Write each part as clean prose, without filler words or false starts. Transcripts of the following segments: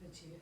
그치.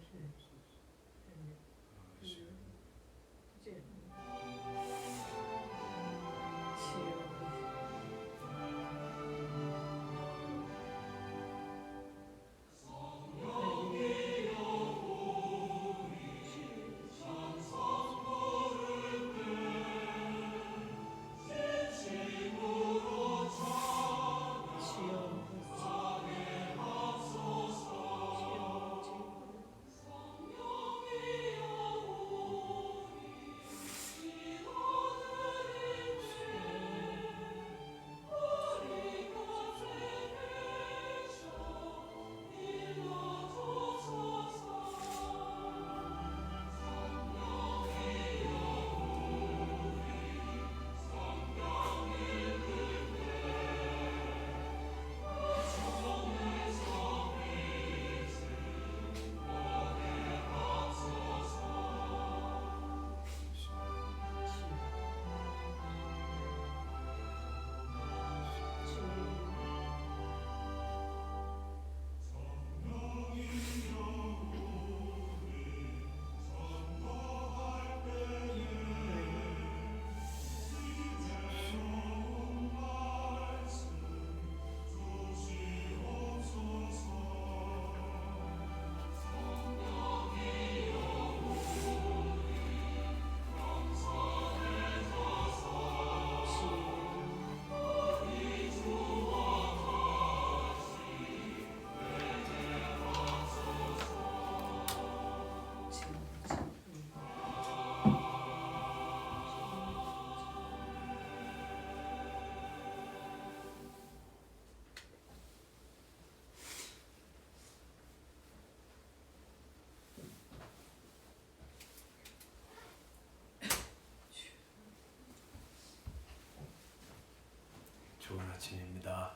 좋은 아침입니다.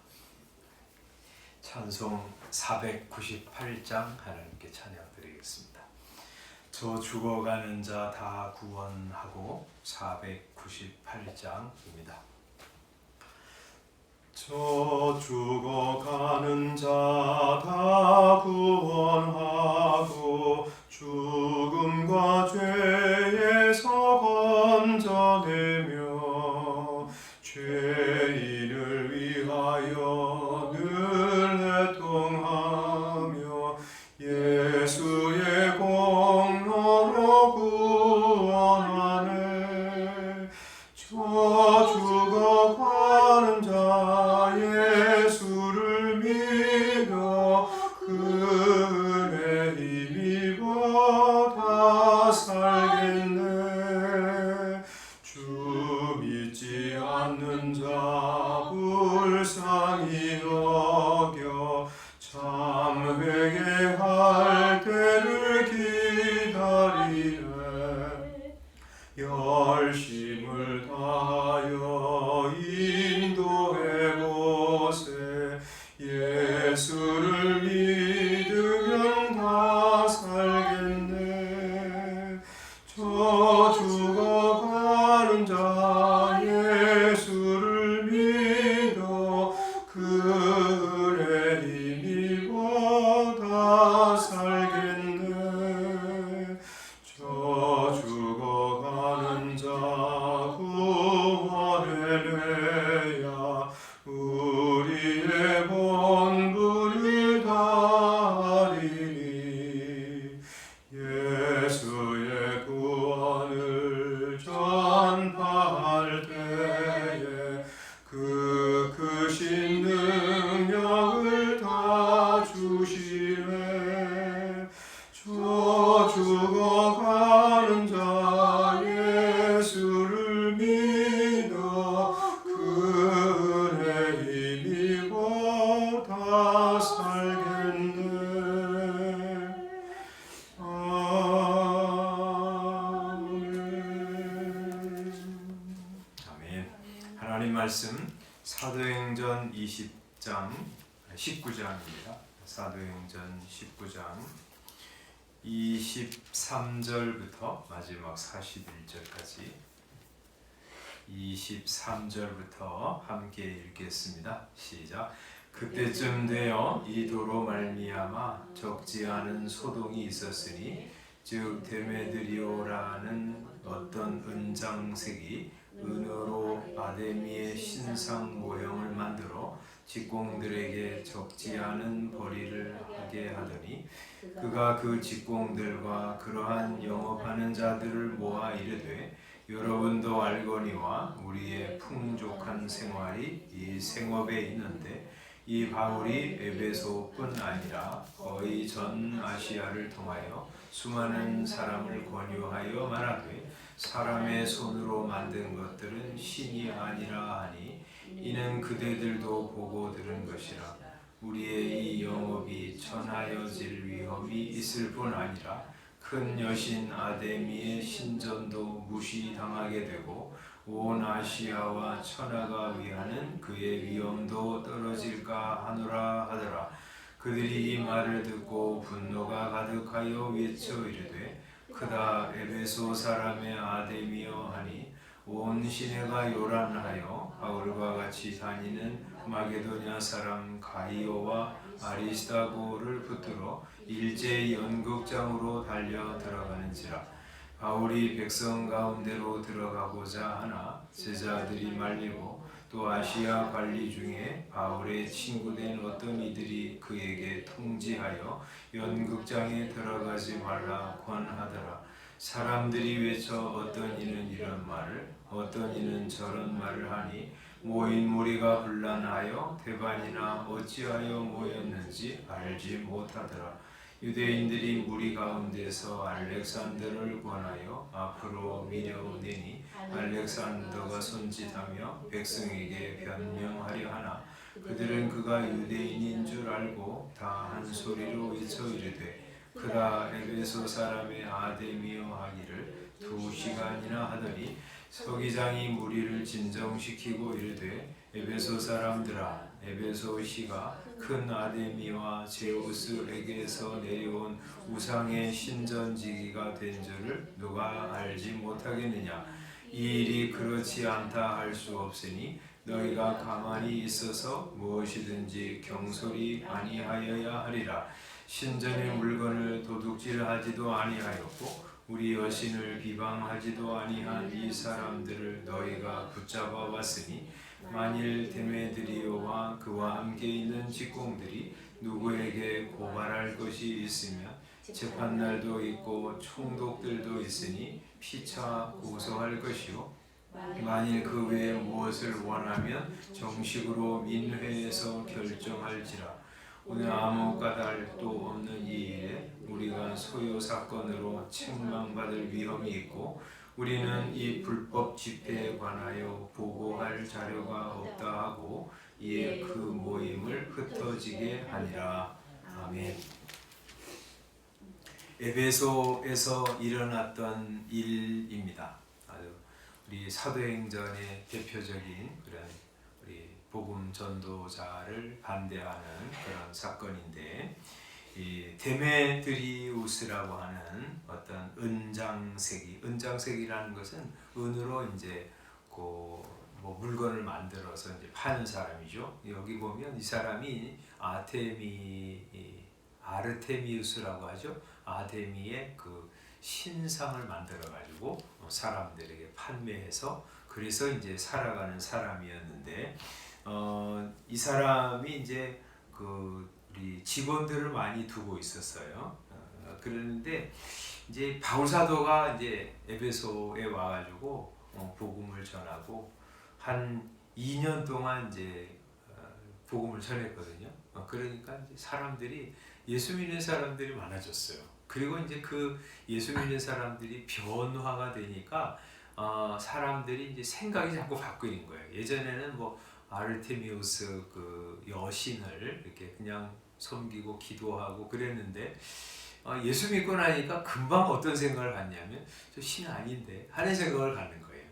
찬송 498장 하나님께 찬양드리겠습니다. 저 죽어가는 자 다 구원하고 498장입니다. 저 죽어가는 자 다 구원하고 죽음과 죄에서 건져내며 죄인을 위하여 늘 애통하며 예수의 공로로 구원하네. 저 죽어가는 자 예수를 믿어 그 은혜 힘입어 다 살겠네. 주 믿지 않는 자 불쌍히 여겨 참 회개할 때를 기다리네. 열심을 다하여 인도해보세. 예수를 믿으면 다 살겠네. 저 죽어가는 자 예수를 믿어 그 은혜 힘입어 다 살겠네. 저 죽어가는 자 구원해내야 우리의 본분을 다하리니. 예수의 구원을 전파할 때에 그 크신 능력을 다 주시네. 저 죽어가는 자 예수를 믿어 그 은혜 힘입어 다 살겠네. 아멘. 하나님 말씀 사도행전 19장입니다. 사도행전 19장 23절부터 마지막 41절까지 23절부터 함께 읽겠습니다. 시작. 그때쯤 되어 이 도로 말미암아 적지 않은 소동이 있었으니 즉 데메드리오라는 어떤 은장색이 은으로 아데미의 신상 모형을 만들어 직공들에게 적지 않은 벌이를 하게 하더니 그가 그 직공들과 그러한 영업하는 자들을 모아 이르되 여러분도 알거니와 우리의 풍족한 생활이 이 생업에 있는데 이 바울이 에베소뿐 아니라 거의 전 아시아를 통하여 수많은 사람을 권유하여 말하되 사람의 손으로 만든 것들은 신이 아니라 하니 이는 그대들도 보고 들은 것이라. 우리의 이 영업이 천하여질 위험이 있을 뿐 아니라 큰 여신 아데미의 신전도 무시당하게 되고 온 아시아와 천하가 위하는 그의 위엄도 떨어질까 하노라 하더라. 그들이 이 말을 듣고 분노가 가득하여 외쳐 이르되 크다 에베소 사람의 아데미여 하니 온 시내가 요란하여 바울과 같이 다니는 마게도냐 사람 가이오와 아리스다고를 붙들어 일제 연극장으로 달려 들어가는지라. 바울이 백성 가운데로 들어가고자 하나 제자들이 말리고 또 아시아 관리 중에 바울의 친구된 어떤 이들이 그에게 통지하여 연극장에 들어가지 말라 권하더라. 사람들이 외쳐 어떤 이는 이런 말을 어떤 이는 저런 말을 하니 모인 무리가 분란하여 대반이나 어찌하여 모였는지 알지 못하더라. 유대인들이 무리 가운데서 알렉산더를 권하여 앞으로 밀어내니 알렉산더가 손짓하며 백성에게 변명하려 하나 그들은 그가 유대인인 줄 알고 다 한 소리로 외쳐 이르되 그라 에베소 사람의 아데미여 하기를 2시간이나 하더니 서기장이 무리를 진정시키고 이르되 에베소 사람들아 에베소 시가 큰 아데미와 제우스에게서 내려온 우상의 신전지기가 된 줄을 누가 알지 못하겠느냐. 이 일이 그렇지 않다 할 수 없으니 너희가 가만히 있어서 무엇이든지 경솔히 아니하여야 하리라. 신전의 물건을 도둑질하지도 아니하였고 우리 여신을 비방하지도 아니한 이 사람들을 너희가 붙잡아 왔으니 만일 데메드리오와 그와 함께 있는 직공들이 누구에게 고발할 것이 있으면 재판날도 있고 총독들도 있으니 피차 고소할 것이요 만일 그 외에 무엇을 원하면 정식으로 민회에서 결정할지라. 오늘 아무 까닭도 없는 이 일에 우리가 소요 사건으로 책망받을 위험이 있고 우리는 이 불법 집회에 관하여 보고할 자료가 없다 하고 이에 그 모임을 흩어지게 하니라. 아멘. 에베소에서 일어났던 일입니다. 아주 우리 사도행전의 대표적인 그런 우리 복음 전도자를 반대하는 그런 사건인데 이 데메드리우스라고 하는 어떤 은장색이라는 것은 은으로 이제 뭐 물건을 만들어서 이제 파는 사람이죠. 여기 보면 이 사람이 아르테미우스라고 하죠. 아데미의 그 신상을 만들어 가지고 사람들에게 판매해서 그래서 이제 살아가는 사람이었는데 이 사람이 이제 우리 직원들을 많이 두고 있었어요. 그런데 이제 바울 사도가 이제 에베소에 와가지고 복음을 전하고 한 2년 동안 이제 복음을 전했거든요. 그러니까 이제 사람들이 예수 믿는 사람들이 많아졌어요. 그리고 이제 그 예수 믿는 사람들이 변화가 되니까 사람들이 이제 생각이 자꾸 바뀌는 거예요. 예전에는 뭐 아르테미우스 그 여신을 이렇게 그냥 섬기고 기도하고 그랬는데 예수 믿고 나니까 금방 어떤 생각을 갖냐면 저 신 아닌데 하는 생각을 갖는 거예요.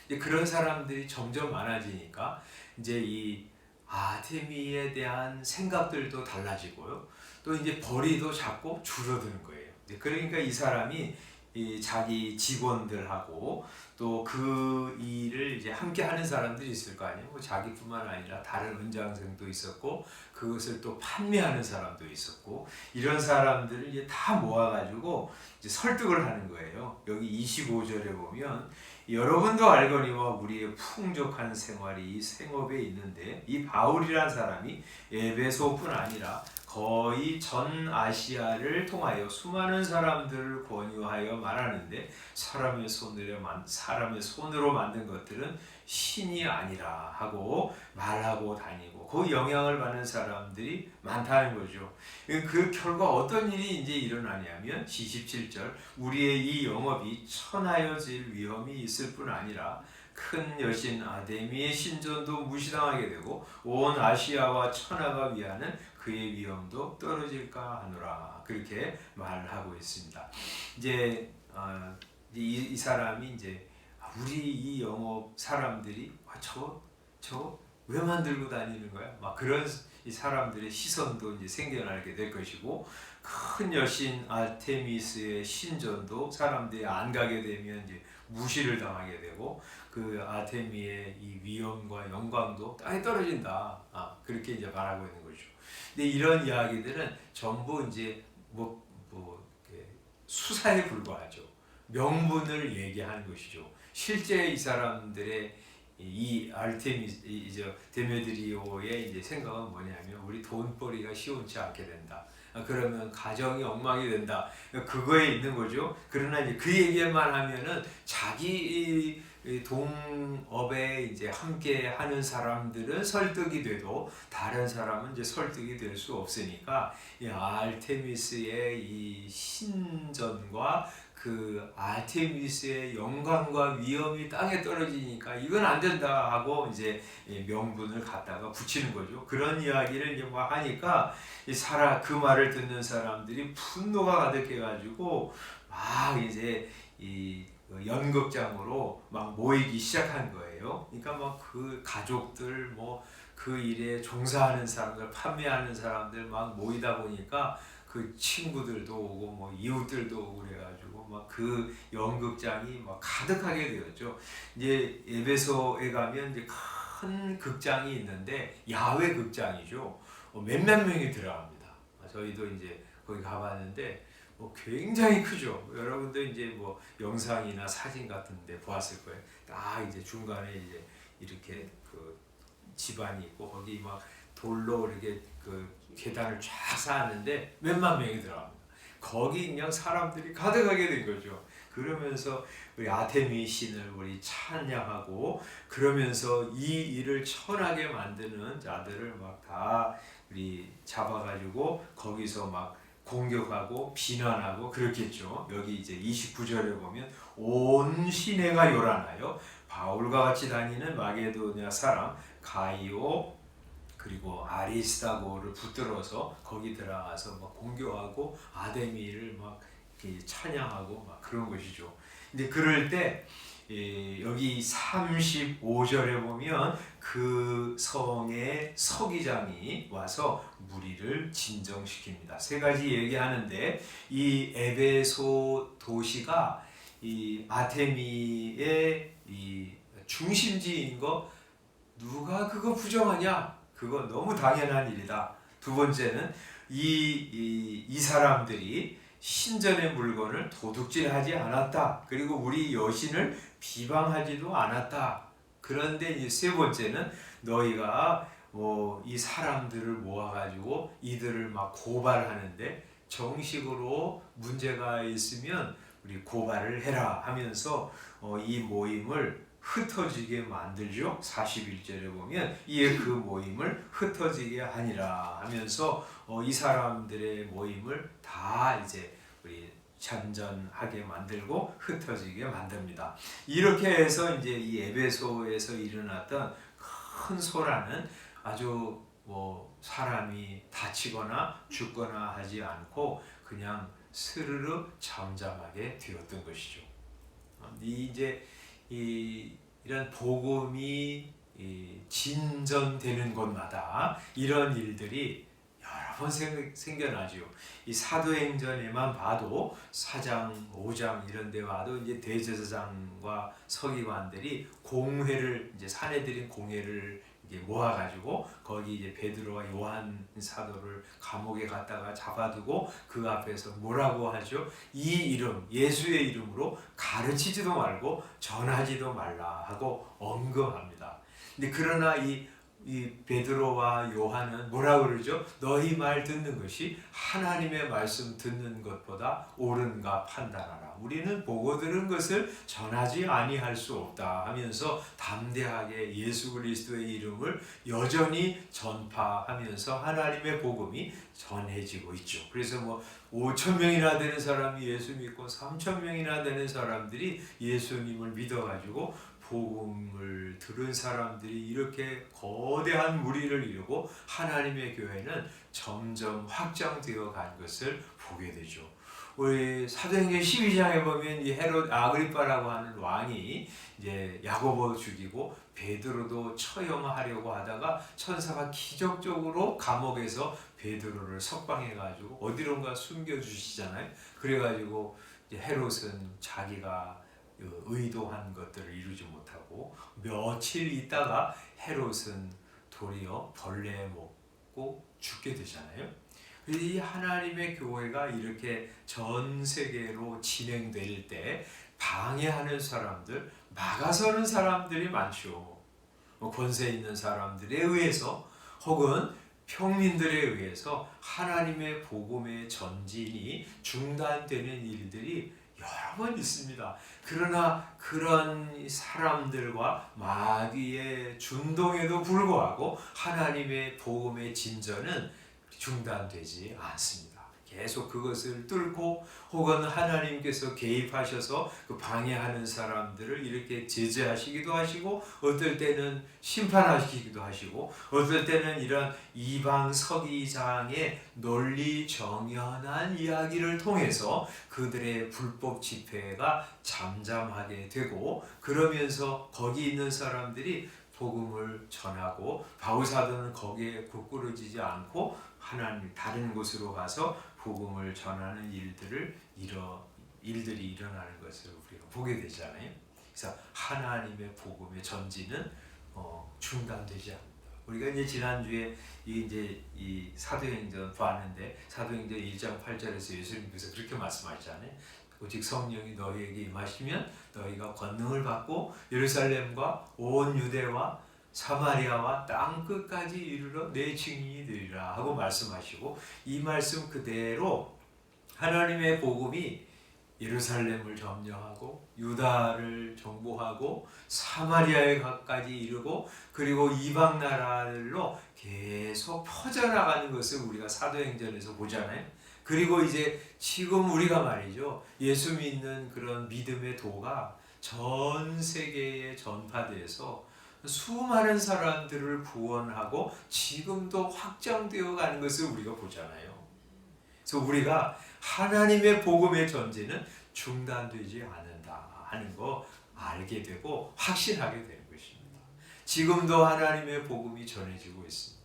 이제 그런 사람들이 점점 많아지니까 이제 이 아데미에 대한 생각들도 달라지고요. 또 이제 벌이도 자꾸 줄어드는 거예요. 그러니까 이 사람이 이 자기 직원들하고 또 그 일을 이제 함께 하는 사람들이 있을 거 아니에요. 뭐 자기뿐만 아니라 다른 은장생도 있었고 그것을 또 판매하는 사람도 있었고 이런 사람들을 이제 다 모아가지고 이제 설득을 하는 거예요. 여기 25절에 보면 여러분도 알거니와 우리의 풍족한 생활이 이 생업에 있는데 이 바울이란 사람이 에베소뿐 아니라 거의 전 아시아를 통하여 수많은 사람들을 권유하여 말하는데 사람의 손으로 만든 것들은 신이 아니라 하고 말하고 다니고 그 영향을 받는 사람들이 많다는 거죠. 그 결과 어떤 일이 이제 일어나냐면 27절 우리의 이 영업이 천하여질 위험이 있을 뿐 아니라 큰 여신 아데미의 신전도 무시당하게 되고 온 아시아와 천하가 위하는 그의 위엄도 떨어질까 하노라 그렇게 말하고 있습니다. 이제 이 사람이 이제 우리 이 영업 사람들이 저 왜 만들고 다니는 거야? 막 그런 이 사람들의 시선도 이제 생겨나게 될 것이고 큰 여신 아르테미스의 신전도 사람들이 안 가게 되면 이제 무시를 당하게 되고 그 아테미의 이 위엄과 영광도 땅에 떨어진다. 그렇게 이제 말하고 있는 거죠. 근데 이런 이야기들은 전부 이제 수사에 불과하죠. 명분을 얘기하는 것이죠. 실제 이 사람들의 이 아르테미스, 데메드리오의 이제 생각은 뭐냐면 우리 돈벌이가 시원치 않게 된다. 그러면 가정이 엉망이 된다. 그거에 있는 거죠. 그러나 이제 그 얘기만 하면은 자기 동업에 이제 함께 하는 사람들은 설득이 돼도 다른 사람은 이제 설득이 될 수 없으니까 이 아르테미스의 이 신전과 그 아르테미스의 영광과 위엄이 땅에 떨어지니까 이건 안 된다 하고 이제 명분을 갖다가 붙이는 거죠. 그런 이야기를 이제 막 하니까 그 말을 듣는 사람들이 분노가 가득해가지고 막 이제 이 연극장으로 막 모이기 시작한 거예요. 그러니까 막 그 가족들 뭐 그 일에 종사하는 사람들, 판매하는 사람들 막 모이다 보니까 그 친구들도 오고 뭐 이웃들도 오고 그래가지고 막 그 연극장이 막 가득하게 되었죠. 이제 에베소에 가면 이제 큰 극장이 있는데 야외 극장이죠. 몇몇 명이 들어갑니다. 저희도 이제 거기 가봤는데 굉장히 크죠. 여러분도 이제 뭐 영상이나 사진 같은데 보았을 거예요. 딱 이제 중간에 이제 이렇게 그 집안이 있고 거기 막 돌로 이렇게 그 계단을 쫙 쌓았는데 몇만 명이 들어갑니다. 거기 그냥 사람들이 가득하게 된 거죠. 그러면서 우리 아테미 신을 우리 찬양하고 그러면서 이 일을 천하게 만드는 자들을 막 다 우리 잡아가지고 거기서 막 공격하고 비난하고 그렇겠죠. 여기 이제 29절에 보면 온 시내가 요란하여 바울과 같이 다니는 마게도냐 사람 가이오 그리고 아리스타고를 붙들어서 거기 들어가서 막 공격하고 아데미를 막 찬양하고 막 그런 것이죠. 근데 그럴 때 여기 35절에 보면 그 성의 서기장이 와서 무리를 진정시킵니다. 세 가지 얘기하는데 이 에베소 도시가 이 아테미의 이 중심지인 거 누가 그거 부정하냐? 그거 너무 당연한 일이다. 두 번째는 이 사람들이 신전의 물건을 도둑질하지 않았다. 그리고 우리 여신을 비방하지도 않았다. 그런데 이제 세 번째는 너희가 이 사람들을 모아가지고 이들을 막 고발하는데 정식으로 문제가 있으면 우리 고발을 해라 하면서 이 모임을 흩어지게 만들죠. 41절에 보면 이에 그 모임을 흩어지게 하니라 하면서 이 사람들의 모임을 다 이제 우리 잔전하게 만들고 흩어지게 만듭니다. 이렇게 해서 이제 이 에베소에서 일어났던 큰 소란은 아주 사람이 다치거나 죽거나 하지 않고 그냥 스르르 잠잠하게 되었던 것이죠. 이제 이런 복음이 진전되는 곳마다 이런 일들이 여러 번 생겨나죠. 이 사도행전에만 봐도 4장, 5장 이런 데 봐도 이제 대제사장과 서기관들이 공회를 이제 사내들인 공회를 이제 모아가지고 거기 이제 베드로와 요한 사도를 감옥에 갔다가 잡아두고 그 앞에서 뭐라고 하죠? 이 이름, 예수의 이름으로 가르치지도 말고 전하지도 말라 하고 언급합니다. 근데 그러나 이 베드로와 요한은 뭐라고 그러죠? 너희 말 듣는 것이 하나님의 말씀 듣는 것보다 옳은가 판단하라. 우리는 보고 들은 것을 전하지 아니할 수 없다 하면서 담대하게 예수 그리스도의 이름을 여전히 전파하면서 하나님의 복음이 전해지고 있죠. 그래서 뭐 5,000명이나 되는 사람이 예수 믿고 3,000명이나 되는 사람들이 예수님을 믿어가지고 복음을 들은 사람들이 이렇게 거대한 무리를 이루고 하나님의 교회는 점점 확장되어 간 것을 보게 되죠. 우리 사도행전 12장에 보면 이 헤롯 아그리빠라고 하는 왕이 이제 야고보 죽이고 베드로도 처형하려고 하다가 천사가 기적적으로 감옥에서 베드로를 석방해 가지고 어디론가 숨겨 주시잖아요. 그래 가지고 헤롯은 자기가 의도한 것들을 이루지 못하고 며칠 있다가 헤롯은 도리어 벌레 먹고 죽게 되잖아요. 이 하나님의 교회가 이렇게 전 세계로 진행될 때 방해하는 사람들, 막아서는 사람들이 많죠. 권세 있는 사람들에 의해서 혹은 평민들에 의해서 하나님의 복음의 전진이 중단되는 일들이 여러 번 있습니다. 그러나 그런 사람들과 마귀의 준동에도 불구하고 하나님의 복음의 진전은 중단되지 않습니다. 계속 그것을 뚫고 혹은 하나님께서 개입하셔서 그 방해하는 사람들을 이렇게 제재하시기도 하시고 어떨 때는 심판하시기도 하시고 어떨 때는 이런 이방 서기장의 논리 정연한 이야기를 통해서 그들의 불법 집회가 잠잠하게 되고 그러면서 거기 있는 사람들이 복음을 전하고 바울사도는 거기에 굳건해지지 않고 하나님 다른 곳으로 가서 복음을 전하는 일들이 일어나는 것을 우리가 보게 되잖아요. 그래서 하나님의 복음의 전진은 중단되지 않는다. 우리가 이제 지난주에 이 사도행전 봤는데 사도행전 1장 8절에서 예수님께서 그렇게 말씀하셨잖아요. 오직 성령이 너희에게 임하시면 너희가 권능을 받고 예루살렘과 온 유대와 사마리아와 땅 끝까지 이르러 내 증인이 되리라 하고 말씀하시고 이 말씀 그대로 하나님의 복음이 예루살렘을 점령하고 유다를 정복하고 사마리아에까지 이르고 그리고 이방 나라들로 계속 퍼져나가는 것을 우리가 사도행전에서 보잖아요. 그리고 이제 지금 우리가 말이죠. 예수 믿는 그런 믿음의 도가 전 세계에 전파돼서 수많은 사람들을 구원하고 지금도 확장되어 가는 것을 우리가 보잖아요. 그래서 우리가 하나님의 복음의 전진은 중단되지 않는다 하는 거 알게 되고 확신하게 되는 것입니다. 지금도 하나님의 복음이 전해지고 있습니다.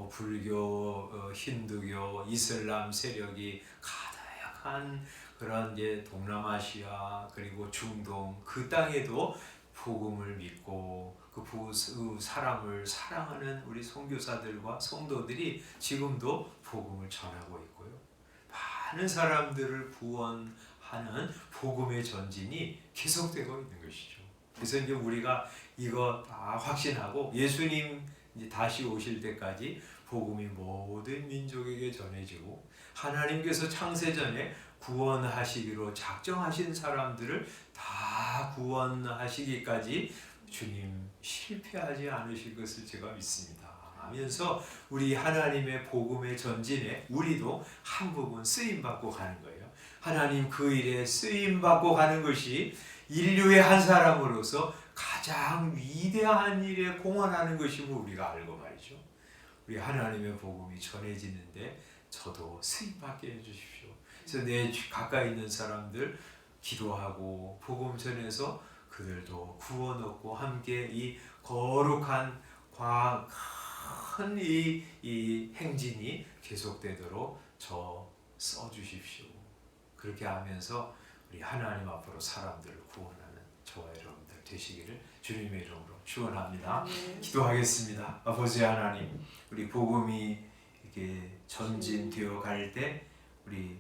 불교, 힌두교, 이슬람 세력이 가득한 그런 이제 동남아시아 그리고 중동 그 땅에도 복음을 믿고 그 사람을 사랑하는 우리 선교사들과 성도들이 지금도 복음을 전하고 있고요. 많은 사람들을 구원하는 복음의 전진이 계속되고 있는 것이죠. 그래서 이제 우리가 이거 다 확신하고 예수님 이제 다시 오실 때까지 복음이 모든 민족에게 전해지고 하나님께서 창세전에 구원하시기로 작정하신 사람들을 다 구원하시기까지 주님 실패하지 않으실 것을 제가 믿습니다. 하면서 우리 하나님의 복음의 전진에 우리도 한 부분 쓰임받고 가는 거예요. 하나님 그 일에 쓰임받고 가는 것이 인류의 한 사람으로서 가장 위대한 일에 공헌하는 것임을 우리가 알고 말이죠. 우리 하나님의 복음이 전해지는데 저도 쓰임받게 해주십시오. 그래서 내 가까이 있는 사람들 기도하고 복음 전해서 그들도 구원 얻고 함께 이 거룩한 큰 큰 이 행진이 계속되도록 저 써주십시오. 그렇게 하면서 우리 하나님 앞으로 사람들을 구원하는 저와 여러분들 되시기를 주님의 이름으로 축원합니다. 기도하겠습니다. 아버지 하나님, 우리 복음이 이렇게 전진되어 갈 때 우리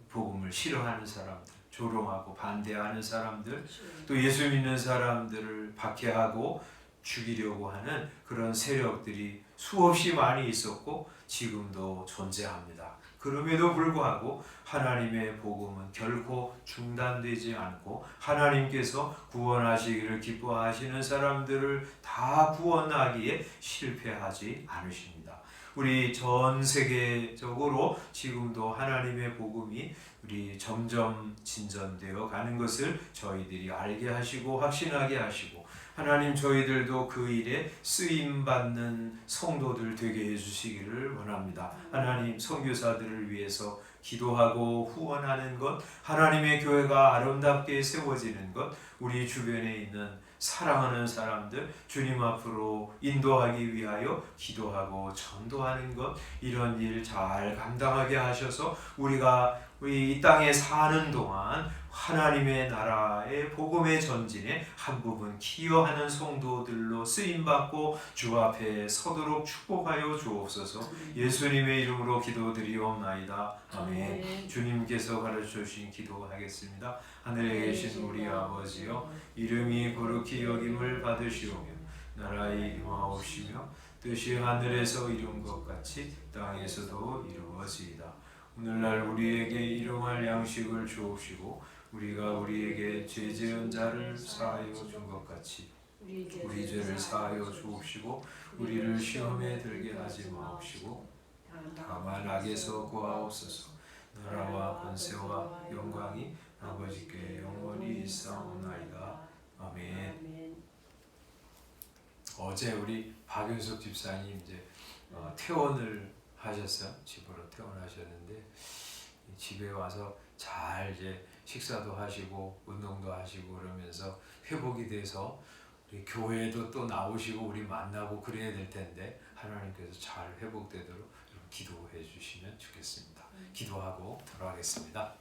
복음을 싫어하는 사람들, 조롱하고 반대하는 사람들, 또 예수 믿는 사람들을 박해하고 죽이려고 하는 그런 세력들이 수없이 많이 있었고 지금도 존재합니다. 그럼에도 불구하고 하나님의 복음은 결코 중단되지 않고 하나님께서 구원하시기를 기뻐하시는 사람들을 다 구원하기에 실패하지 않으십니다. 우리 전 세계적으로 지금도 하나님의 복음이 우리 점점 진전되어 가는 것을 저희들이 알게 하시고 확신하게 하시고, 하나님 저희들도 그 일에 쓰임받는 성도들 되게 해주시기를 원합니다. 하나님, 선교사들을 위해서 기도하고 후원하는 것, 하나님의 교회가 아름답게 세워지는 것, 우리 주변에 있는 사랑하는 사람들 주님 앞으로 인도하기 위하여 기도하고 전도하는 것, 이런 일 잘 감당하게 하셔서 우리가 이 땅에 사는 동안 하나님의 나라의 복음의 전진에 한 부분 기여하는 성도들로 쓰임받고 주 앞에 서도록 축복하여 주옵소서. 예수님의 이름으로 기도드리옵나이다. 아멘. 주님께서 가르쳐주신 기도하겠습니다. 하늘에 계신 우리 아버지여, 이름이 거룩히 여김을 받으시오며 나라의 임하옵시며 뜻이 하늘에서 이룬 것 같이 땅에서도 이루어지이다. 오늘날 우리에게 일용할 양식을 주옵시고 우리가 우리에게 죄 지은 자를 사하여 준 것 같이 우리 죄를 사하여 주옵시고 우리를 시험에 들게 하지 마옵시고 다만 악에서 구하옵소서. 나라와 권세와 영광이 아버지께 영원히 있사옵나이다. 아멘. 어제 우리 박윤석 집사님 이제 퇴원을 하셨어요. 집으로 퇴원하셨는데 집에 와서 잘 이제 식사도 하시고 운동도 하시고 그러면서 회복이 돼서 우리 교회도 또 나오시고 우리 만나고 그래야 될 텐데 하나님께서 잘 회복되도록 기도해 주시면 좋겠습니다. 기도하고 돌아가겠습니다.